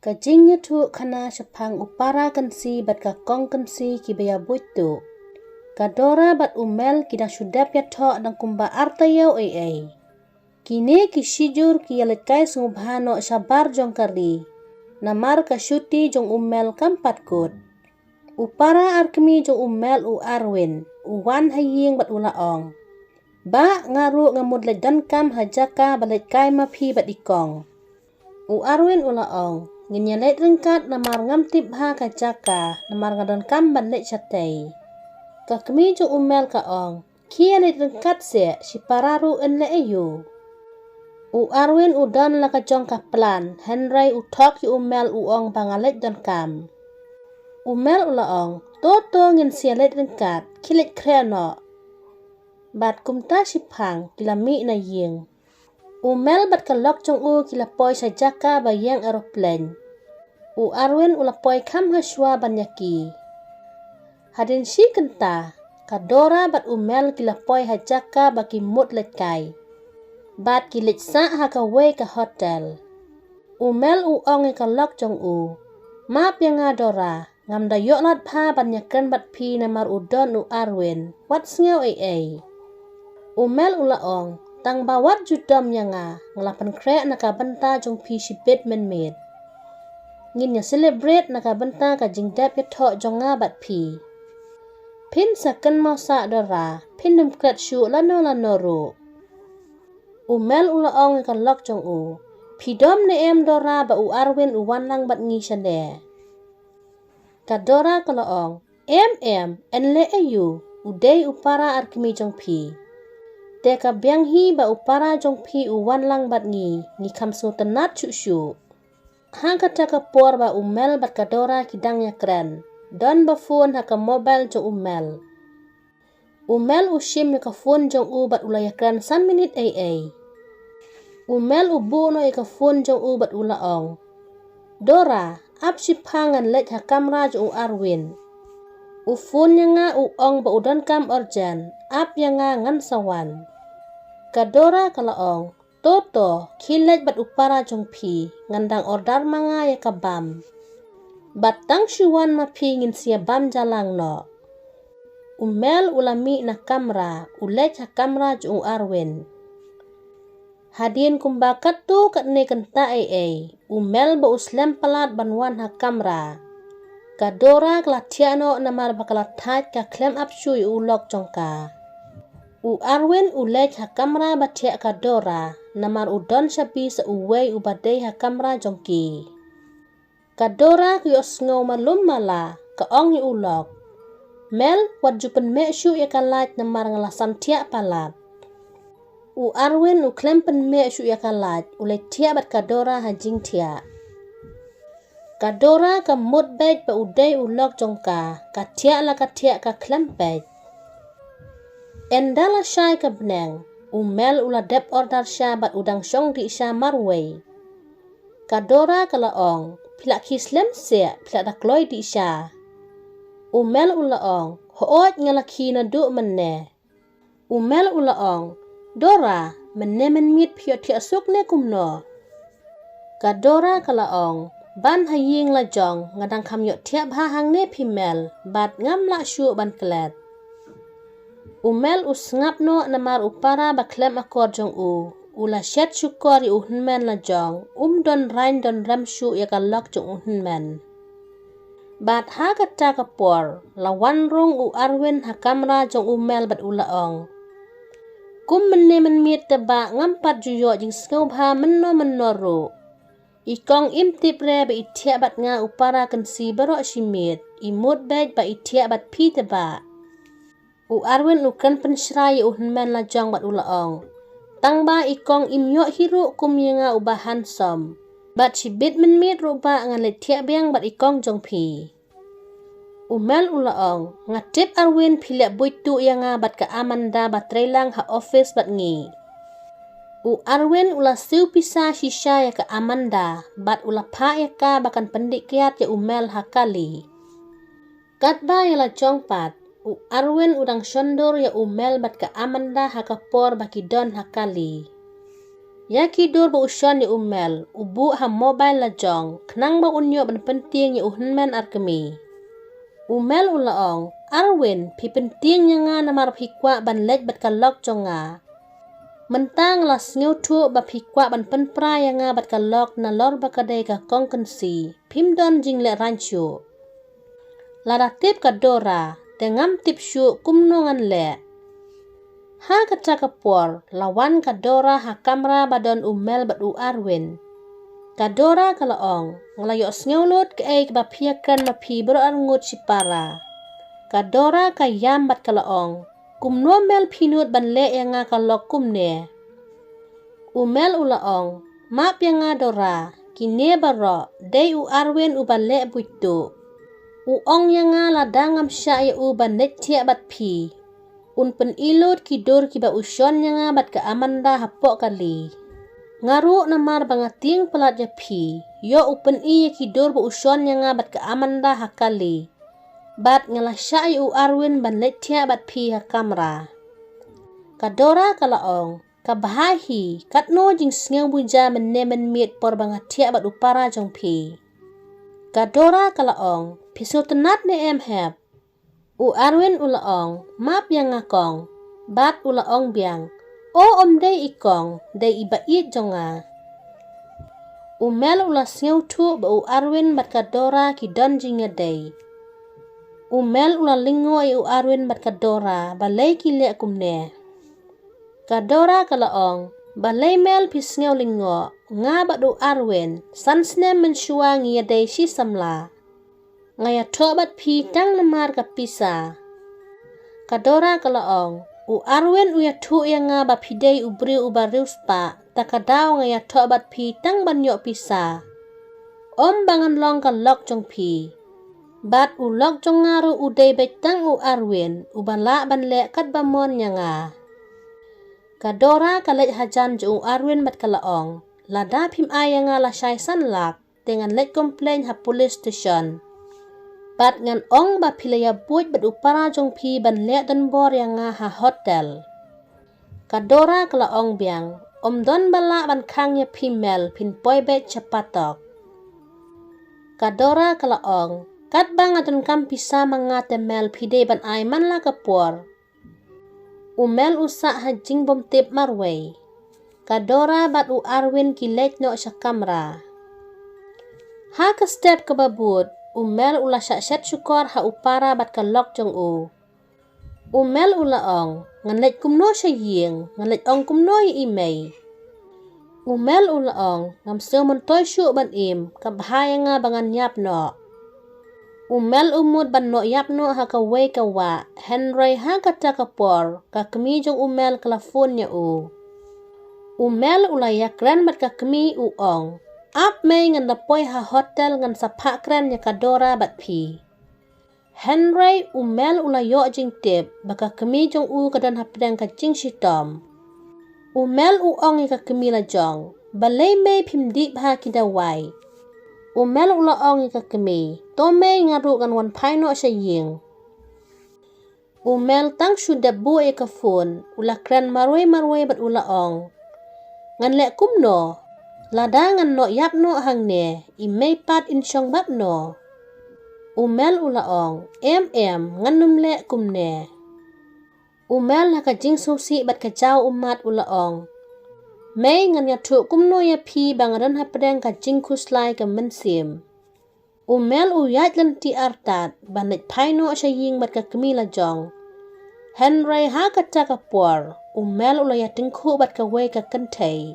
Kajingnya tu kana sepang upara kansi bat kakong kansi kibaya buitu. Kadora bat umel kida sudap ya tok dan kumba artayau ai. Kini ki Shijur ki yalekai sungubhano sabar jong kari. Namar ka syuti jong umel kampat kut. Upara arkemi jong umel u arwin. Uwan haying bat ulaong. Ba ngaru ngamud ledan kam hajaka balekai mapi bat ikong. U arwin ulaong. Nginyalet rengkat namar ngamtip ha kajaka namar ngadon kam balik chatay. Kakmi jong umel kaong. Kia let rengkat se si pararu enle ayu. U arwin udan la kajong kaplan, Henry utok yu umel uong bangalet don kam. Umel ulaong, toto ngin sialet rengkat, kilit kreno. Bat kumta sipang, kilami na ying. Umel bat kalok jong u kilapoy sa jaka bayang aeroplane. U arwin ulapoy kam haswa banyaki. Hadin si kenta, kadora bat umel kilapoy hajaka baki mut lekai. Bat kilit sa hakawe ke hotel. Umel uong kalok jong u. Map yang adora, ngam dayok lat pa banyakan bat pi namar udon u arwin. Wat sngau ai. Umel ulaong, tang bawat judom yanga, ngelapan krek nakabenta jong pi sibit men-med. Ngin ya celebrate nakabenta ka jingdap ya tok jong ngabat pi. Pin saken mau sa dora, pin nemkret syu lano ru. Umel ulaong kalok jong u. Pidom ne em dora ba u arwin uwan lang bat ngi sande. Kadora kalaong, enle ayu, udai upara arkemi jong pi. Deka biang hi ba upara jong pi uwan lang bat ngi kamsu tenat syu. Hang kata kapor ba umel bat kadora kidangnya keren. Don ba phone haka mobile jong umel. Umel usim ka phone jong u bat ulaya keren 1 minit ai. Umel ubu no ka phone jong u bat ulaong. Dora, ap si pangan let ha kamera jong u arwin. U phone nga uong ba udon kam orjan, ap nga ngan sawan. Kadora kalaong. Toto, kilet bat upara jong pi, ngandang ordar manga ya kabam. Batang syuan mapi ngin siya bam jalang no. Umel ulami na kamera, ulet ha kamera jong arwin. Hadin kumbakat tu kat ne kenta ai. Umel ba uslem palat banwan ha kamera. Kadora klatiano namar bakalathat ka Khlem Akor ulok jongka. U arwin ulet ha kamera batia kadora. Namar udon sapi sa uway ubadai ha kamera jongki. Kadora kiyos ngaw malum mala kaong yu ulok. Mel wadjupan me syu ya kalat namar ngalasan tia palat. U arwin u klempen me syu ya kalat ulay tia bat kadora ha jing tia. Kadora ka mut bait ba uday ulok jongka ka tia la ka tia ka klempet. Endala syai ka beneng. Umel ula dep order sya bat udang syong di sya marway. Kadora kalaong, pilak kislem se, pilak dakloi di sya. Umel ulaong, hoot ngalaki na du menne. Umel ulaong, Dora, menne menmit pio ti asuk ne kumno. Kadora kalaong, ban haying la jong, ngadang kamyot tiap hahang ne pimel, bat ngam la syuk ban kelet. Umel usngap no namar upara ba Khlem Akor jong u. Ula syet syukor yu uhunmen la jong. Don rain don ram syuk ya kalok jong uhunmen. Bat ha kata kapor. Lawan rong u arwin ha kamera jong umel bat ulaong. Kum menne menmit teba ngampat juyo jing skau bha menno ru. Ikong imtip re ba itiak bat nga upara kansi barok simit. Imut bait ba itiak bat pi teba. U arwin ukan pensrai uhunmen la jong bat ulaong. Tangba ikong imyok hiru kum yanga ubahan som. Bat sibit menmit rupa ngalet tiak biang bat ikong jong pi. Umel ulaong, ngatip arwin pilak buitu yanga bat ka Amanda bat trailang ha office bat ngi. U arwin ula siu pisa shisha ya ka Amanda bat ula pa ya ka bakan pendik kiat ya umel ha kali. Katba ya la jong pat. U arwin udang syondur ya umel bat ka Amanda ha kapor baki don ha kali. Ya kidur ba usyon ya umel, ubu ha mobile la jong, kenang ba unyo ban penting ya uhunmen arkemi. Umel ulaong, Arwin, pi penting nya nga namar pikwa ban lej bat kalok jong nga. Mentang las ngeu tu ba pikwa ban penpra ya nga bat kalok na lor ba kadai ka kong kensi, pimdon jing le rancho. Lada tip ka dora, dengam tip syu kumnongan le. Ha kata kapor, lawan kadora ha kamera badon umel bat u Arwin. Kadora kalaong, ngelayo sngeulot ke ai ba piakan ma pi berangut si para. Kadora kayam bat kalaong, kumno mel pinut ban le yang nga kalok kumne. Umel ulaong, map yang nga dora, kine baro, day u Arwin u ban le buitu. Uong yang nga ladangam sya ya u ban net tiak bat pi. Un pen ilot kidur kiba usyon yang nga bat ke Amanda hapok kali. Ngaru namar bangating pelat ya pi, yo upen iya kidur ba usyon yang nga bat ke Amanda hakali. Bat ngalasya ya u Arwin ban net tiak bat pi ha kamera. Kadora kalaong, kabahahi, katno jing sngew buja menemen miet por bangatiak bat upara jong pi. Kadora kalaong, piso tenat ne hep. U Arwin ulaong, map yang ngakong, bat ulaong biang, o om day ikong, day ibait jonga. Umel ula sngew tu ba u Arwin bat kadora ki don jingnya day. Umel ula lingo u Arwin bat kadora, balay ki le kumne. Kadora kalaong, balay mel pi sngew lingo, nga bat u Arwin, sansnem mensua ngia day si samla. Ngaya tobat pi tang namar ka pisa. Kadora kalaong, u Arwin u ya tu yang nga ba pidei ubri ubariu spa, takadaw ngaya tobat pi tang banyo pisa. Om bangan long ka lok jong pi. Bat u lok jong ngaru u day betang u Arwin, u bala ban le kat bamon nya nga. Kadora kalej hajan jo u Arwin bat kalaong, lada pim aya nga la syai sanlak, dengan lej komplain ha police station. Bat ngan ong ba pilaya buj bat upara jong pi ban le dan bor yang nga ha hotel. Kadora kalaong biang, om don bala ban kang ya pimel pin poi bet chapatok. Kadora kalaong, kat bang adon kam pisa mangate mel pide ban ay man la kapor. Umel usa ha jing bom tip marway. Kadora bat u Arwin kilet no sa kamera. Ha ka step ke babut, Umel ula syat syukor ha upara bat kalok jong u. Umel ulaong, nganlet kumno siya ying, nganlet ong kumno yi imay. Umel ulaong, ngamseo mentoy syuk ban im, kabahaya nga bangan yap no. Umel umud ban no yap no ha kaway kawa, Henry ha kata kapor, kakemi jong umel kalafon niya u. Umel ulayak ren bat kakemi uong. Ap may ngan lapoy ha hotel ngan sapak kren ya kadora bat pi. Henry umel ulayo jing tip baka kemi jong u kadan ha pedang ka jing sitom. Umel uong ya kakemi la jong, balay may pimdip ha kidaway. Umel ulaong ya kakemi, to may ngaru kan wan paino siya ying. Umel tang syudab bu ya kafun, ula kren marway bat ulaong. Ngan lek kumno, ladangan no yap no hang ne, imay pat insyong bat no. Umel ulaong, nganum le kumne. Umel haka jing susi bat kajaw umat ulaong. May ngan yatu kumno ya pi bangaran ha pedang ka jing kuslay ka mensim. Umel uyat lanti artat, banit paino siya ying bat ka kemila jong. Henry ha kata kapor, umel ulaya tingku bat ka way ka kentay.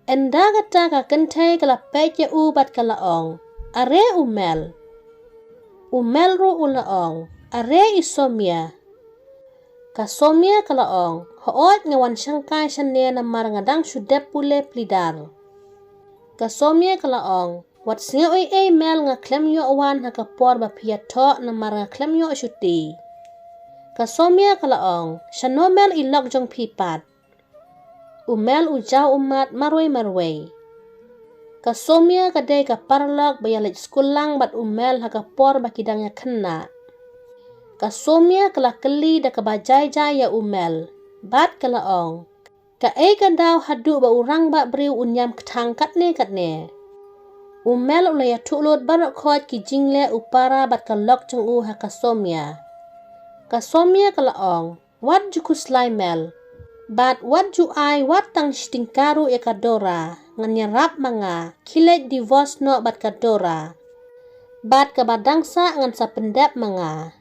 Enda kata ka kentay kalapet ya ubat kalaong. Are umel. Umel ro ulaong. Are isomya. Kasomya kalaong. Hoot ngawan syangkay siya na marangadang syudep pule plidar. Kasomya kalaong. Wat singa ay mel nga Khlem Akor hakapor ba piyato na maranga Khlem Akor syuti. Kasomya kalaong. Syanomel ilok jong pipat. Umel ujaw umat marway. Kasomya kadai ka parlok bayalit skulang bat umel hakapor bakidangnya kena. Kasomya kala keli da kabajay jaya umel. Bat kalaong. ka kadau hadu ba urang ba briu unyam ktang katne. Umel ulaya tulot barok khot ki jingle upara bat kalok chung u hakasomya. Kasomya kalaong, wat jukus laimel. Bat wat ju ai wat tang stingkaru ya kadora, nganyarap mga, kilet divorce no bat kadora. Bat kabadangsa ngan sa pendap mga.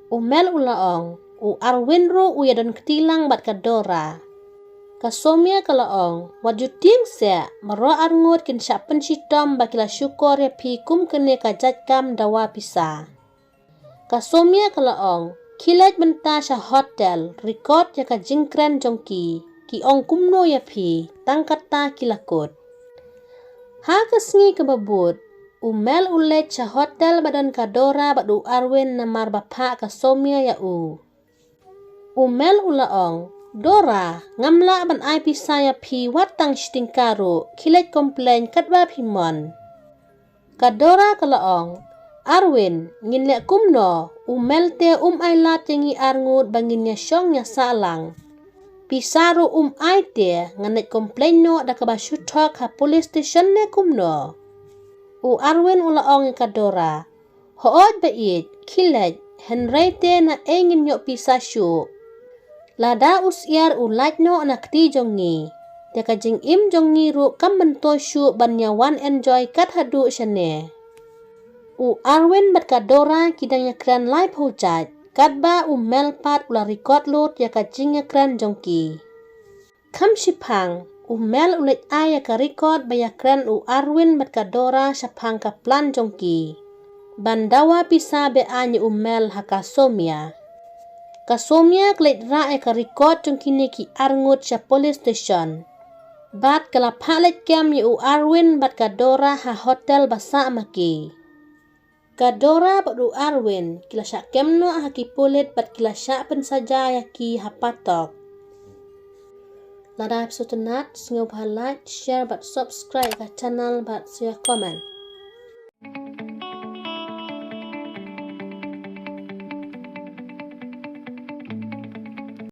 Umel ulaong, u arwinro uyadon ketilang bat kadora. Kasomya kalaong, waju ting se, maro arngut kin syak pensitom bakila syukor ya pikum kene kajatkam dawa pisa. Kasomya kalaong, kilat benta sya hotel, record ya ka jingkren jongki, ki ong kumno ya pi, tangkata kilakut. Ha kasngi kebabut, umel ulet sya hotel badan kadora badu arwin namar bapak kasomya ya u. Umel ulaong, Dora, ngamla ban ai pisaya pi watang stingkaru, kilet komplain katba pimon. Kadora kalaong, Arwin, nginle kumno, umelte ai lat yangi arngut banginnya syongnya salang. Pisaru ai te, nganet komplain no da kaba syutok ha police station ne kumno. Arwin ulaong kadora, hood bait, kilet, henrete na engin nyok pisa syuk. Lada usiar ulat no anak ti jongi. Dia kajing im jongi ru kam bento syu banyawan enjoy kat hadu syane. Arwin bat kadora kidangnya kran live hujat. Kadba melpat ula record lot ya kajingnya kran jongki. Kam sipang mel ulit ay ya ka record baya kran Arwin bat kadora sapang ka plan jongki. Bandawa pisa be anya mel hakasomya. Kasomya klet ra ka record jong kini ki arngut sa police station. Bat kala palet kem yu Arwin bat kadora ha hotel basa maki. Kadora bat Arwin kila syak kemno ha ki polit bat kila syak pen saja ya ki ha patok. Lada episode nat singo like, share bat subscribe ka channel bat share comment.